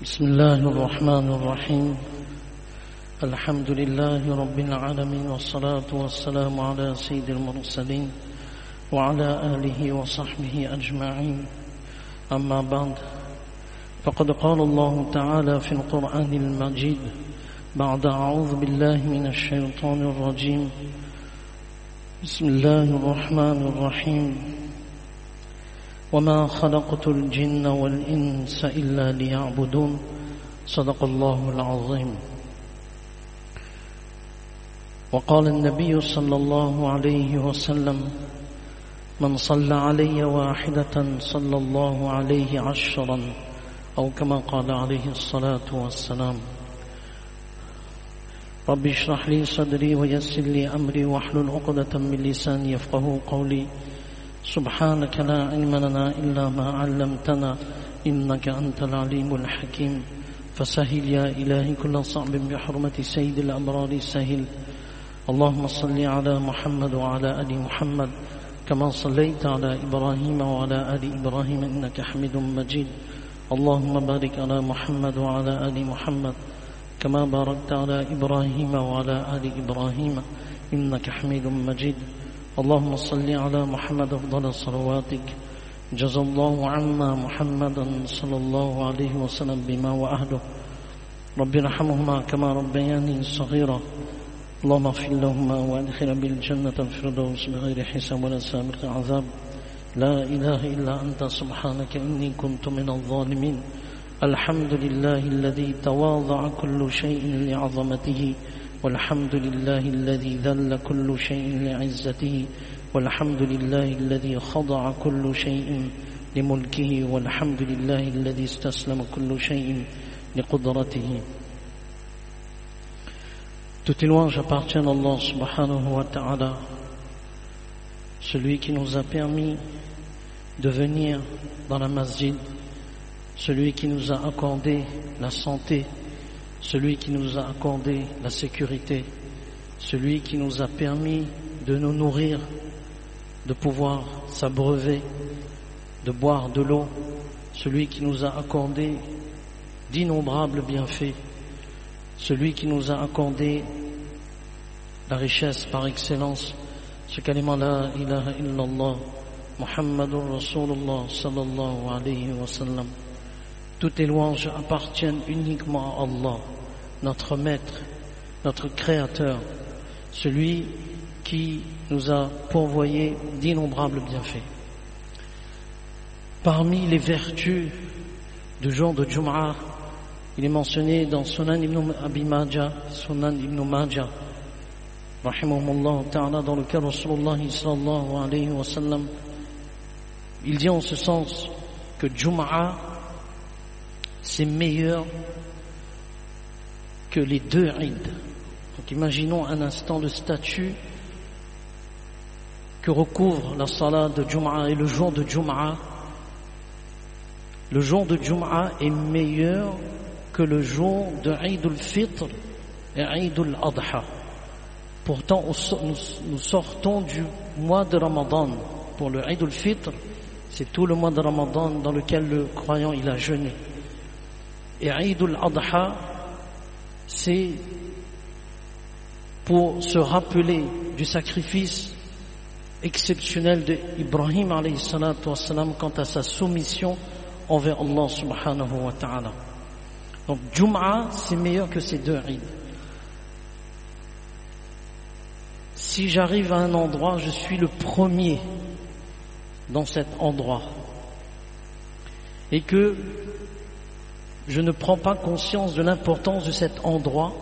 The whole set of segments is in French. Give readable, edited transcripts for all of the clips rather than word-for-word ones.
بسم الله الرحمن الرحيم الحمد لله رب العالمين والصلاة والسلام على سيد المرسلين وعلى آله وصحبه أجمعين أما بعد فقد قال الله تعالى في القرآن المجيد بعد أعوذ بالله من الشيطان الرجيم بسم الله الرحمن الرحيم وما خلقت الجن والإنس إلا ليعبدون صدق الله العظيم. وقال النبي صلى الله عليه وسلم من صلى علي واحدة صلى الله عليه 10 أو كما قال عليه الصلاة والسلام. رب اشرح لي صدري ويسر لي أمري واحلل عقدة من لساني يفقهوا قولي سبحانك لا علم لنا إلا ما علمتنا إنك أنت العليم الحكيم فسهل يا إلهي كل صعب بحرمة سيد الأبرار سهل. اللهم صل على محمد وعلى آل محمد كما صليت على إبراهيم وعلى آل إبراهيم إنك حميد مجيد. اللهم بارك على محمد وعلى آل محمد كما باركت على إبراهيم وعلى آل إبراهيم إنك حميد مجيد. اللهم صل على محمد أفضل صلواتك جزا الله عنا محمدا صلى الله عليه وسلم بما وأهله رب ارحمهما كما ربياني صغيرا اللهم اغفر لهما وادخل بالجنة الفردوس بغير حساب ولا سابق عذاب. لا إله إلا أنت سبحانك إني كنت من الظالمين. الحمد لله الذي تواضع كل شيء لعظمته والحمد لله الذي ذل كل شيء لعزته والحمد لله الذي خضع كل شيء لملكه والحمد لله الذي استسلم كل شيء لقدرته. Toute louange appartient à Allah subhanahu wa ta'ala, celui qui nous a permis de venir dans la masjid, celui qui nous a accordé la santé, celui qui nous a accordé la sécurité, celui qui nous a permis de nous nourrir, de pouvoir s'abreuver, de boire de l'eau, celui qui nous a accordé d'innombrables bienfaits, celui qui nous a accordé la richesse par excellence, ce kalima la ilaha illallah, Muhammadur Rasulullah sallallahu alayhi wa sallam. Toutes les louanges appartiennent uniquement à Allah, notre maître, notre créateur, celui qui nous a pourvoyé d'innombrables bienfaits. Parmi les vertus du jour de Jum'ah, il est mentionné dans Sunan ibn Abi Majah, Sunan ibn Majah, rahimahumullah ta'ala, dans lequel Rasulullah sallallahu alayhi wa sallam, il dit en ce sens que Jum'ah c'est meilleur que les 2 Eid. Donc imaginons un instant le statut que recouvre la salat de Jum'ah et le jour de Jum'ah. Le jour de Jum'ah est meilleur que le jour de Eid al-Fitr et Eid al-Adha. Pourtant nous sortons du mois de Ramadan. Pour le Eid al-Fitr, c'est tout le mois de Ramadan dans lequel le croyant il a jeûné. Et Eid al-Adha, c'est pour se rappeler du sacrifice exceptionnel d'Ibrahim alayhi salatu wassalam quant à sa soumission envers Allah subhanahu wa ta'ala. Donc Jum'ah, c'est meilleur que ces 2 Eid. Si j'arrive à un endroit, je suis le premier dans cet endroit et que je ne prends pas conscience de l'importance de cet endroit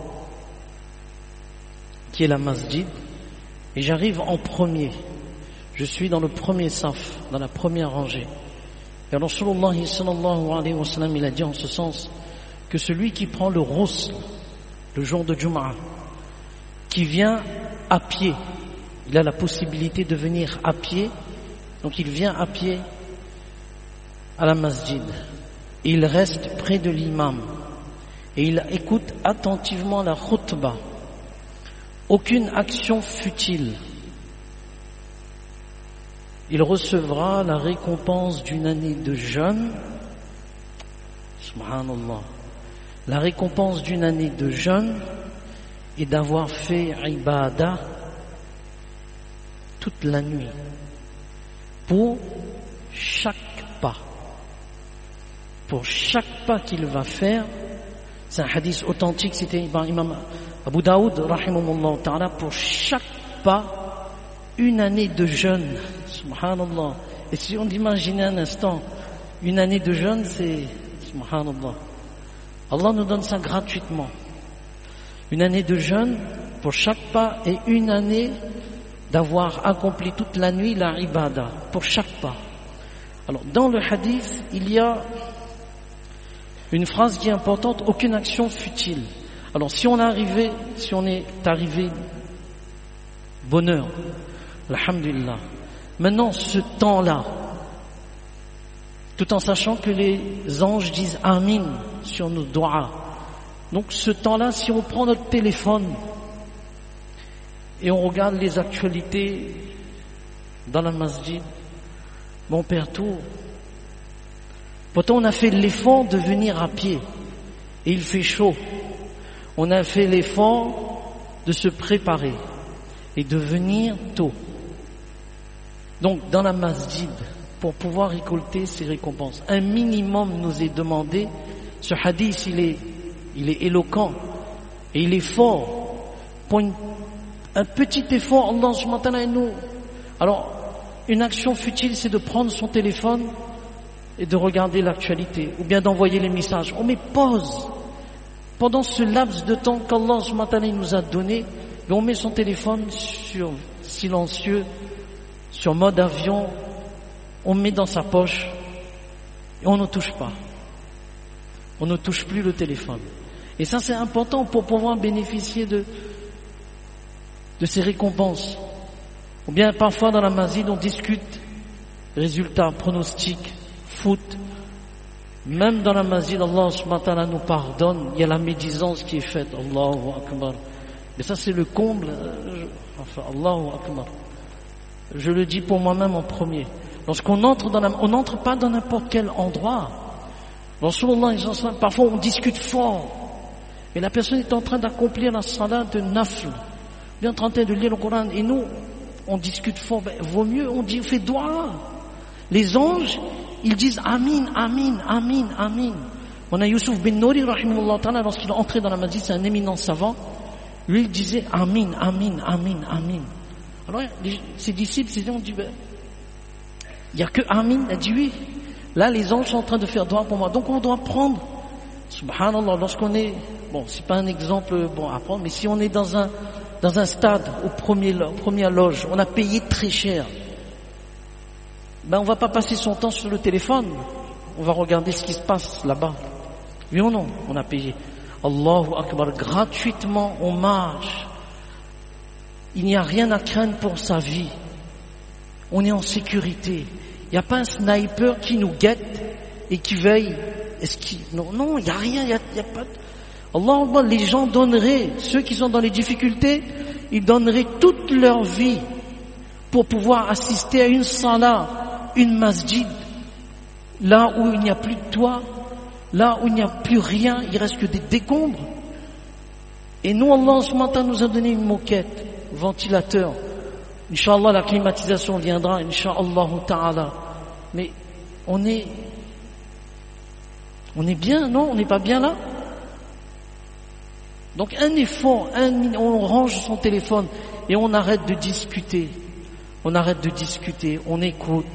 qui est la masjid et j'arrive en premier, je suis dans le premier saf, dans la première rangée. Et Rasulullah sallallahu alayhi wa sallam, il a dit en ce sens que celui qui prend le ghusl le jour de Jum'ah, qui vient à pied, il a la possibilité de venir à pied, donc il vient à pied à la masjid. Il reste près de l'imam et il écoute attentivement la khutbah. Aucune action futile. Il recevra la récompense d'une année de jeûne Subhanallah. La récompense d'une année de jeûne est d'avoir fait ibadah toute la nuit pour chaque pas. Pour chaque pas qu'il va faire, c'est un hadith authentique, c'était par Imam Abu Daoud, rahimahullah ta'ala, pour chaque pas, une année de jeûne. Subhanallah. Et si on imagine un instant, une année de jeûne, c'est subhanallah. Allah nous donne ça gratuitement. Une année de jeûne pour chaque pas et une année d'avoir accompli toute la nuit la ibadah pour chaque pas. Alors dans le hadith, il y a une phrase qui est importante, aucune action futile. Alors si on est arrivé bonheur, alhamdulillah. Maintenant ce temps-là, tout en sachant que les anges disent amin sur nos doigts. Donc ce temps-là, si on prend notre téléphone et on regarde les actualités dans la masjid, on perd tout. Pourtant on a fait l'effort de venir à pied et il fait chaud. On a fait l'effort de se préparer et de venir tôt. Donc dans la masjid, pour pouvoir récolter ces récompenses, un minimum nous est demandé. Ce hadith, il est éloquent et il est fort. Pour un petit effort, Allah subhanahu wa ta'ala nous. Alors, une action futile, c'est de prendre son téléphone et de regarder l'actualité, ou bien d'envoyer les messages. On met pause. Pendant ce laps de temps qu'Allah subhanahu wa ta'ala nous a donné, on met son téléphone sur silencieux, sur mode avion, on met dans sa poche et on ne touche pas. On ne touche plus le téléphone. Et ça, c'est important pour pouvoir bénéficier de ces récompenses. Ou bien parfois dans la masjid, on discute résultats, pronostics, foot. Même dans la masjid, Allah subhanahu wa ta'ala nous pardonne. Il y a la médisance qui est faite. Allahu Akbar. Mais ça, c'est le comble. Allahu Akbar. Je le dis pour moi-même en premier. Lorsqu'on entre on n'entre pas dans n'importe quel endroit. Parfois on discute fort. Et la personne est en train d'accomplir la salat de nafl. Elle est en train de lire le Coran. Et nous, on discute fort. Vaut mieux, on fait dua. Les anges, ils disent amin, amin, amin, amin. On a Youssouf bin Nouri, rahimahullah ta'ala, lorsqu'il est entré dans la masjid, c'est un éminent savant. Lui, il disait amin, amin, amin, amin. Alors, ses disciples, on dit, il n'y a que amin. Elle dit oui. Là, les anges sont en train de faire dua pour moi. Donc, on doit prendre, subhanallah, lorsqu'on est, c'est pas un exemple à prendre, mais si on est dans un stade, première loge, on a payé très cher, on va pas passer son temps sur le téléphone. On va regarder ce qui se passe là-bas. Oui ou non? On a payé. Allahu Akbar, gratuitement, on marche. Il n'y a rien à craindre pour sa vie. On est en sécurité. Il n'y a pas un sniper qui nous guette et qui veille. Non, il n'y a rien. Il y a pas. Allah, les gens donneraient, ceux qui sont dans les difficultés, ils donneraient toute leur vie pour pouvoir assister à une salat, une masjid, là où il n'y a plus de toit, là où il n'y a plus rien, il reste que des décombres. Et nous, Allah subhanahu wa ta'ala nous a donné une moquette, ventilateur. Inch'Allah, la climatisation viendra, Inch'Allah ta'ala. Mais on est bien, non? On n'est pas bien là? Donc un effort, on range son téléphone et on arrête de discuter. On arrête de discuter, on écoute.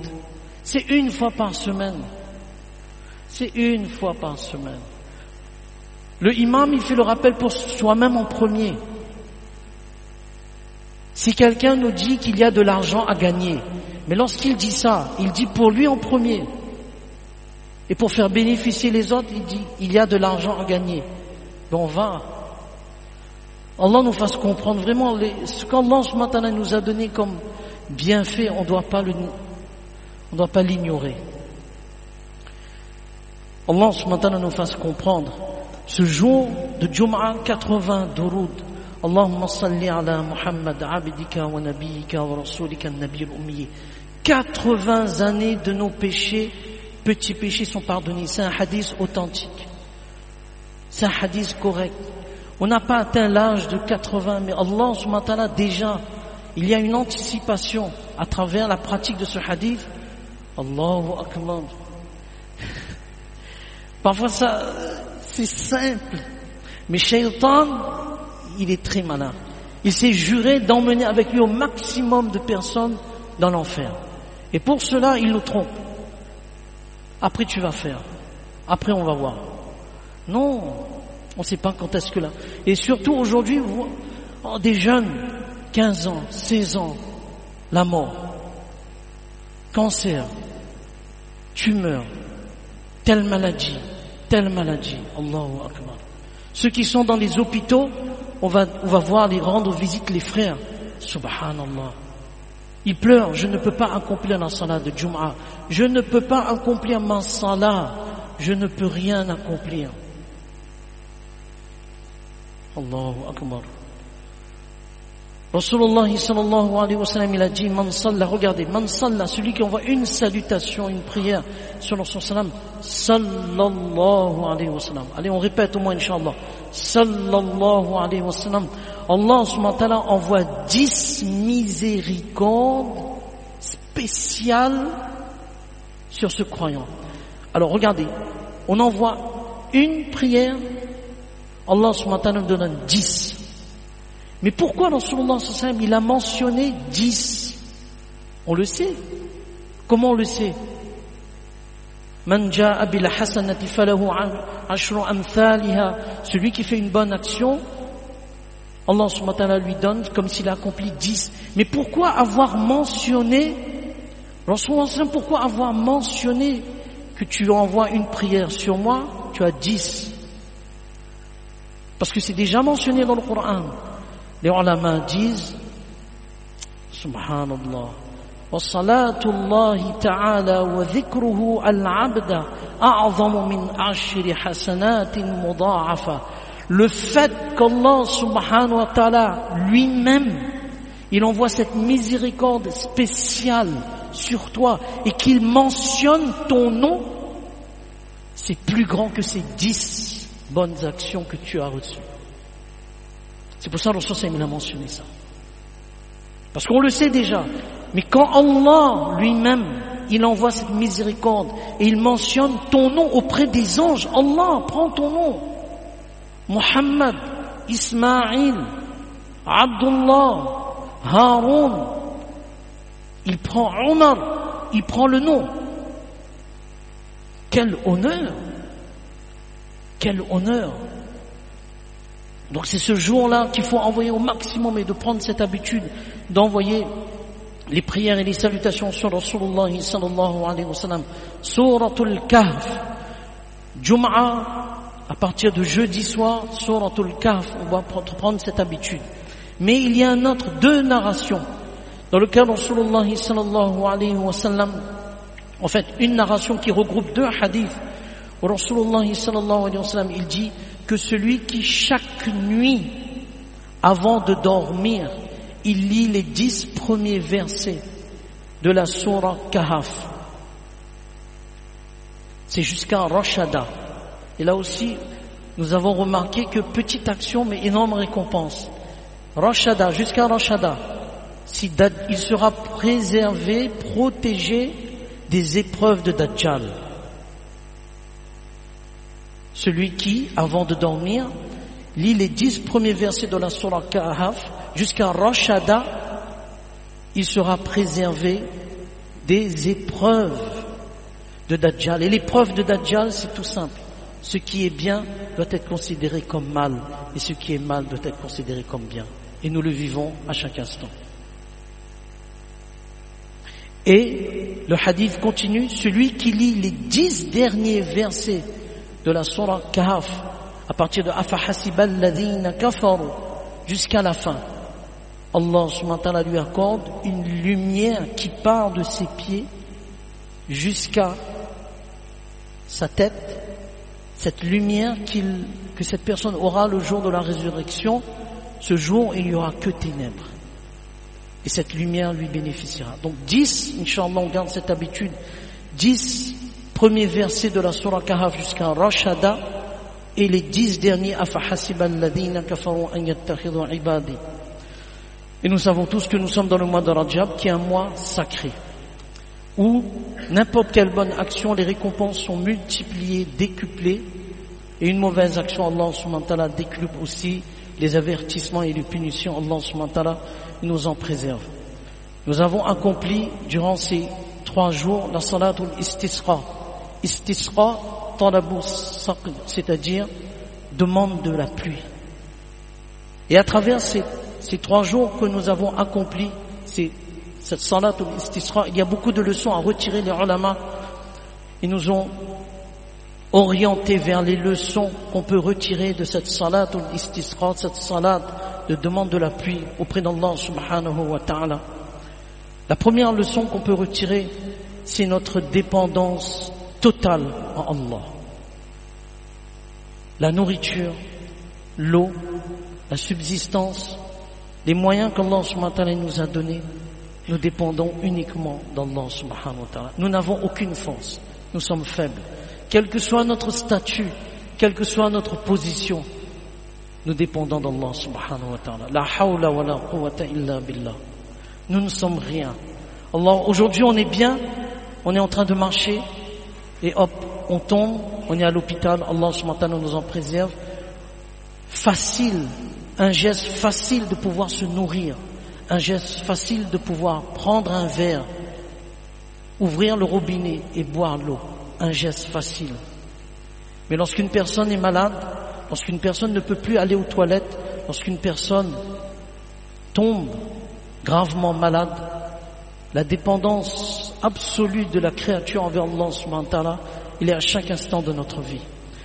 C'est une fois par semaine. C'est une fois par semaine. Le imam, il fait le rappel pour soi-même en premier. Si quelqu'un nous dit qu'il y a de l'argent à gagner, mais lorsqu'il dit ça, il dit pour lui en premier. Et pour faire bénéficier les autres, il dit il y a de l'argent à gagner. On va. Allah nous fasse comprendre vraiment ce qu'Allah subhanahu wa ta'ala nous a donné comme bienfait, on ne doit pas l'ignorer. Allah subhanahu wa ta'ala nous fasse comprendre. Ce jour de Jum'a, 80 duroud. Allahumma salli ala Muhammad abdika wa nabiyyika wa rasulika an-nabiy al-ummi. 80 années de nos péchés, petits péchés sont pardonnés. C'est un hadith authentique. c'est un hadith correct. On n'a pas atteint l'âge de 80, mais Allah subhanahu wa ta'ala déjà, il y a une anticipation à travers la pratique de ce hadith. Allahu Akbar. Parfois ça, c'est simple. Mais Shaitan, il est très malin. Il s'est juré d'emmener avec lui au maximum de personnes dans l'enfer. Et pour cela, il nous trompe. Après tu vas faire. Après on va voir. Non, on ne sait pas quand est-ce que là. Et surtout aujourd'hui, des jeunes, 15 ans, 16 ans, la mort, cancer, tumeur, telle maladie, Allahu Akbar. Ceux qui sont dans les hôpitaux, on va voir les rendre visite les frères. Subhanallah. Ils pleurent, je ne peux pas accomplir la salat de Jum'ah. Je ne peux pas accomplir ma salat. Je ne peux rien accomplir. Allahu Akbar. Rasulullah sallallahu alayhi wa sallam, il a dit, man salla, regardez, man salla, celui qui envoie une salutation, une prière sur le sallam, sallallahu alayhi wa sallam. Allez, on répète au moins, inshallah. Sallallahu alayhi wa sallam. Allah subhanahu wa ta'ala envoie 10 miséricordes spéciales sur ce croyant. Alors, regardez, on envoie une prière, Allah subhanahu wa ta'ala nous donne 10. Mais pourquoi Rasulullah sallallahu alayhi wa sallam, il a mentionné 10? On le sait. Comment on le sait? Man ja'a bil hasanati falahu ashru amthaliha. Celui qui fait une bonne action, Allah subhanahu wa ta'ala lui donne comme s'il a accompli 10. Mais pourquoi avoir mentionné, Rasulullah sallallahu alayhi wa sallam, pourquoi avoir mentionné que tu envoies une prière sur moi, tu as 10? Parce que c'est déjà mentionné dans le Coran. Les ulama disent, subhanallah, wa salatullahi ta'ala wa dhikruhu al-abda a'zamu min ashri hasanatin mudha'afa. Le fait qu'Allah subhanahu wa ta'ala lui-même, il envoie cette miséricorde spéciale sur toi et qu'il mentionne ton nom, c'est plus grand que ces 10 bonnes actions que tu as reçues. C'est pour ça que le Rasul il a mentionné ça. Parce qu'on le sait déjà. Mais quand Allah lui-même, il envoie cette miséricorde et il mentionne ton nom auprès des anges, Allah prend ton nom. Muhammad, Ismaïl, Abdullah, Haroun. Il prend Omar, il prend le nom. Quel honneur! Quel honneur! Donc c'est ce jour-là qu'il faut envoyer au maximum et de prendre cette habitude d'envoyer les prières et les salutations sur Rasulullah sallallahu alayhi wa sallam. Suratul Kahf, Jum'a, à partir de jeudi soir, Suratul Kahf, on va prendre cette habitude. Mais il y a deux narrations dans lequel Rasulullah sallallahu alayhi wa sallam, en fait une narration qui regroupe 2 hadiths où Rasulullah sallallahu alayhi wa sallam, il dit que celui qui chaque nuit, avant de dormir, il lit les 10 premiers versets de la Sourate Kahf. C'est jusqu'à Rashada. Et là aussi, nous avons remarqué que petite action mais énorme récompense. Rashada, jusqu'à Rashada, il sera préservé, protégé des épreuves de Dajjal. Celui qui, avant de dormir, lit les 10 premiers versets de la Sourate Kahf jusqu'à Rashada, il sera préservé des épreuves de Dajjal. Et l'épreuve de Dajjal, c'est tout simple. Ce qui est bien doit être considéré comme mal, et ce qui est mal doit être considéré comme bien. Et nous le vivons à chaque instant. Et le hadith continue, celui qui lit les 10 derniers versets de la Sourate Kahf, à partir de Afahasiba alladhina kafaru jusqu'à la fin, Allah subhanahu wa ta'ala lui accorde une lumière qui part de ses pieds jusqu'à sa tête. Cette lumière que cette personne aura le jour de la résurrection, ce jour il n'y aura que ténèbres. Et cette lumière lui bénéficiera. Donc 10, Inch'Allah, on garde cette habitude, 10 premiers versets de la Sourate Kahf jusqu'à Rashada, et les 10 derniers أَفَحَسِبَ الَّذِينَ كَفَرُوا أَن يَتَّخِذُوا عِبَادِي. Et nous savons tous que nous sommes dans le mois de Rajab, qui est un mois sacré, où n'importe quelle bonne action, les récompenses sont multipliées, décuplées, et une mauvaise action, Allah subhanahu wa ta'ala décuple aussi les avertissements et les punitions. Allah subhanahu wa ta'ala nous en préserve. Nous avons accompli durant ces 3 jours la salatul istisqa. Istisqa, talabu saql, c'est-à-dire demande de la pluie. Et à travers ces 3 jours que nous avons accomplis, cette salatul istisqa, il y a beaucoup de leçons à retirer. Les ulama, ils nous ont orientés vers les leçons qu'on peut retirer de cette salatul istisqa, cette salat de demande de la pluie auprès d'Allah subhanahu wa ta'ala. La première leçon qu'on peut retirer, c'est notre dépendance totale en Allah. La nourriture, l'eau, la subsistance, les moyens qu'Allah subhanahu wa ta'ala nous a donnés, nous dépendons uniquement d'Allah subhanahu wa ta'ala. Nous n'avons aucune force, nous sommes faibles. Quel que soit notre statut, quelle que soit notre position, nous dépendons d'Allah subhanahu wa ta'ala. La hawla wa la quwwata illa billah. Nous ne sommes rien. Allah, aujourd'hui on est bien, on est en train de marcher, et hop, on tombe, on est à l'hôpital, Allah subhanahu wa ta'ala nous en préserve. Facile, un geste facile de pouvoir se nourrir, un geste facile de pouvoir prendre un verre, ouvrir le robinet et boire l'eau, un geste facile. Mais lorsqu'une personne est malade, lorsqu'une personne ne peut plus aller aux toilettes, lorsqu'une personne tombe gravement malade, la dépendance absolue de la créature envers Allah subhanahu wa ta'ala, il est à chaque instant de notre vie.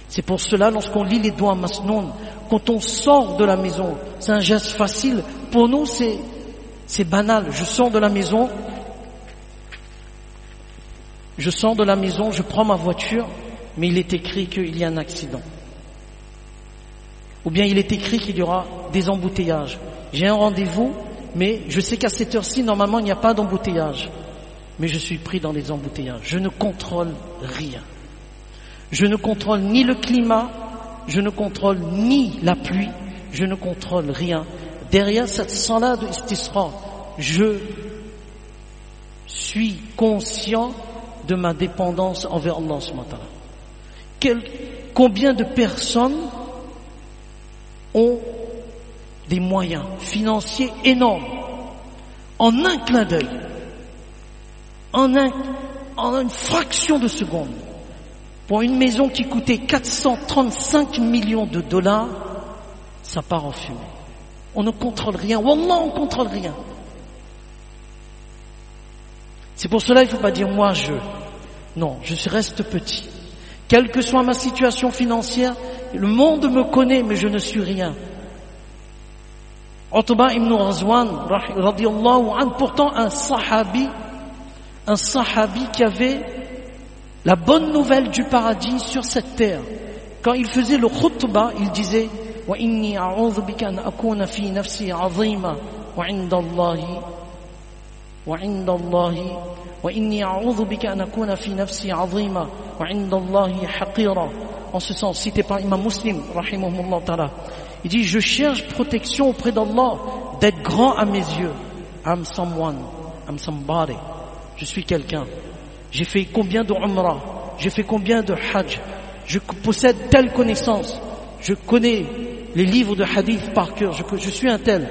C'est pour cela, lorsqu'on lit les doigts masnoun, quand on sort de la maison, c'est un geste facile. Pour nous, c'est banal. Je sors de la maison, je prends ma voiture, mais il est écrit qu'il y a un accident. Ou bien il est écrit qu'il y aura des embouteillages. J'ai un rendez-vous, mais je sais qu'à cette heure-ci, normalement, il n'y a pas d'embouteillage. Mais je suis pris dans les embouteillages. Je ne contrôle rien. Je ne contrôle ni le climat, je ne contrôle ni la pluie, je ne contrôle rien. Derrière cette salat de istisqa, je suis conscient de ma dépendance envers Allah subhanahu wa ta'ala. Combien de personnes ont des moyens financiers énormes en un clin d'œil, en une fraction de seconde, pour une maison qui coûtait 435 millions de dollars, ça part en fumée. On ne contrôle rien. Wallah, on ne contrôle rien. C'est pour cela qu'il ne faut pas dire moi je. Non, je reste petit. Quelle que soit ma situation financière, le monde me connaît, mais je ne suis rien. Utba ibn Razwan, radiyallahu anhu, pourtant un sahabi qui avait la bonne nouvelle du paradis sur cette terre. Quand il faisait le khutbah, il disait wa inni a'udhu bika an akuna fi nafsi 'azima wa 'inda Allahi wa inni a'udhu bika an akuna fi nafsi 'azima wa 'inda Allahi haqira. En ce sens, cité par Imam Muslim rahimahullah ta'ala. Il dit je cherche protection auprès d'Allah d'être grand à mes yeux. I'm somebody. Je suis quelqu'un. J'ai fait combien de umrah, j'ai fait combien de hajj, je possède telle connaissance, je connais les livres de hadith par cœur, je suis un tel.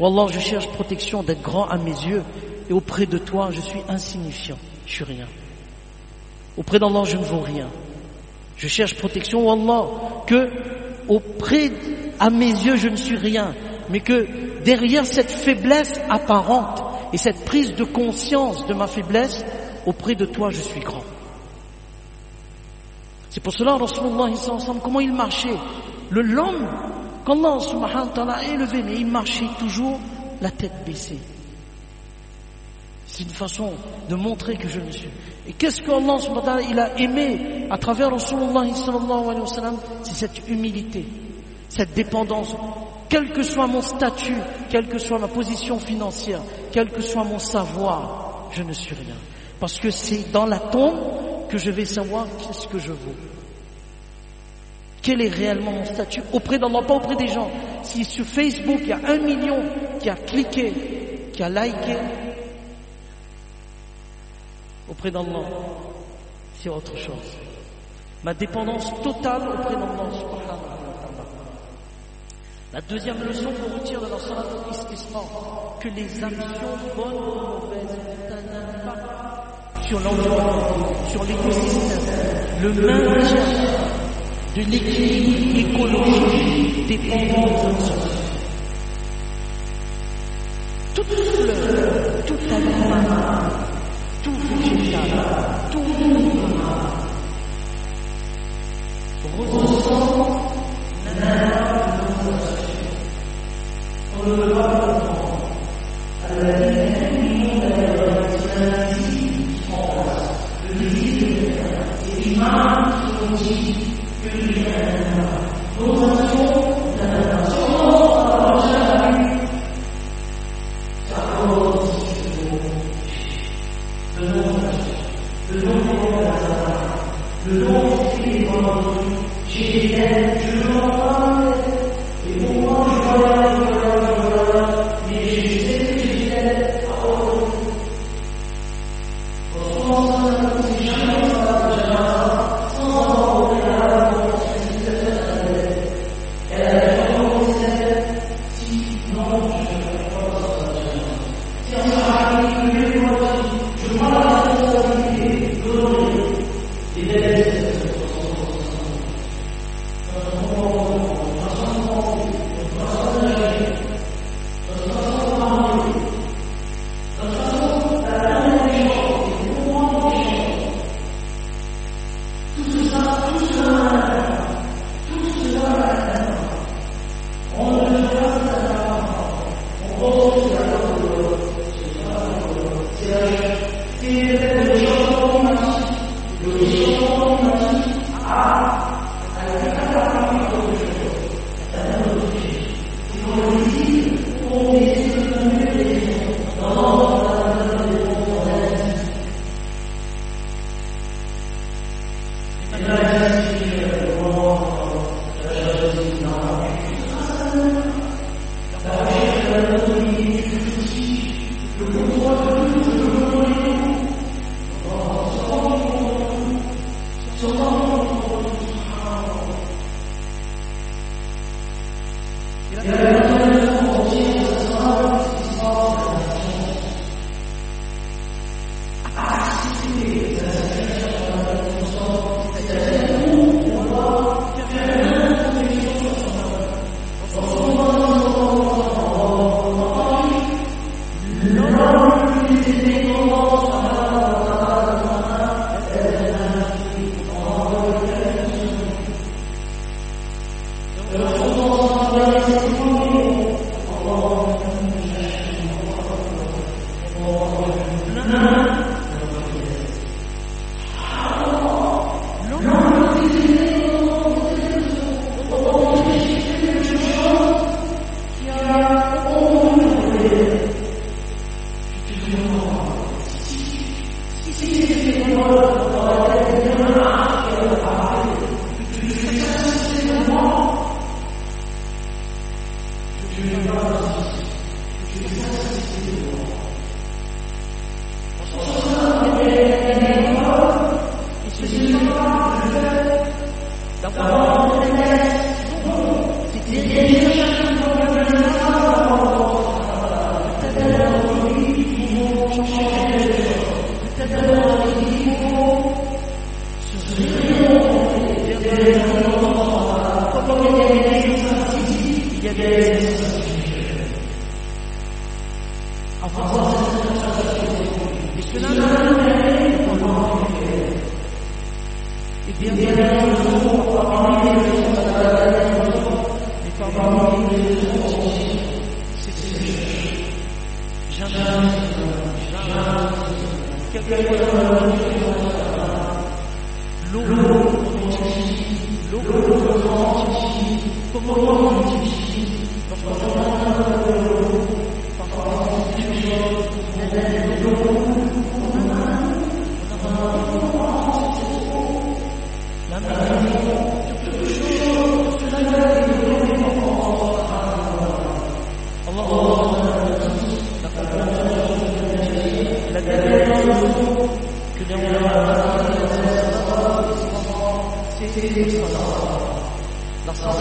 Wallah, je cherche protection d'être grand à mes yeux, et auprès de toi, je suis insignifiant, je suis rien. Auprès d'Allah, je ne vaux rien. Je cherche protection, Wallah, que auprès à mes yeux, je ne suis rien, mais que derrière cette faiblesse apparente et cette prise de conscience de ma faiblesse, auprès de toi, je suis grand. C'est pour cela, Rasulullah, comment il marchait? L'homme qu'Allah subhanahu wa ta'ala a élevé, mais il marchait toujours la tête baissée. C'est une façon de montrer que je ne suis. Et qu'est-ce que Allah subhanahu wa ta'ala il a aimé à travers Rasulullah sallallahu alayhi wa sallam? C'est cette humilité, cette dépendance. Quel que soit mon statut, quelle que soit ma position financière, quel que soit mon savoir, je ne suis rien. Parce que c'est dans la tombe que je vais savoir qu'est-ce que je vaux. Quel est réellement mon statut auprès d'Allah, pas auprès des gens. Si sur Facebook, il y a 1 million qui a cliqué, qui a liké, auprès d'Allah, c'est autre chose. Ma dépendance totale auprès d'Allah, subhanahu wa ta'ala. La deuxième leçon qu'on retire de la salat al-istisqa, que les actions bonnes ou mauvaises ont un impact sur l'environnement, sur l'écosystème. Le maintien de l'équilibre écologique dépend des actions. Toute fleur, tout animal, tout végétal, tout animal ressent l'impact de nos actions. On ne peut pas comprendre. À la détermination de la visibilité qui passe, le visible et l'image qui nous dit que il y a un impact. Nos actions d'un le nom des vendredis, j'ai des ailes, je veux en parler, et pour moi je vois, mais je sais que j'ai des ailes à autre. Franchement, ça c'est jamais ça, sans avoir au préalable, elle a toujours des ailes, si non, je ne fais pas ça. Si on s'arrête, je prends la responsabilité de donner des ailes. Mais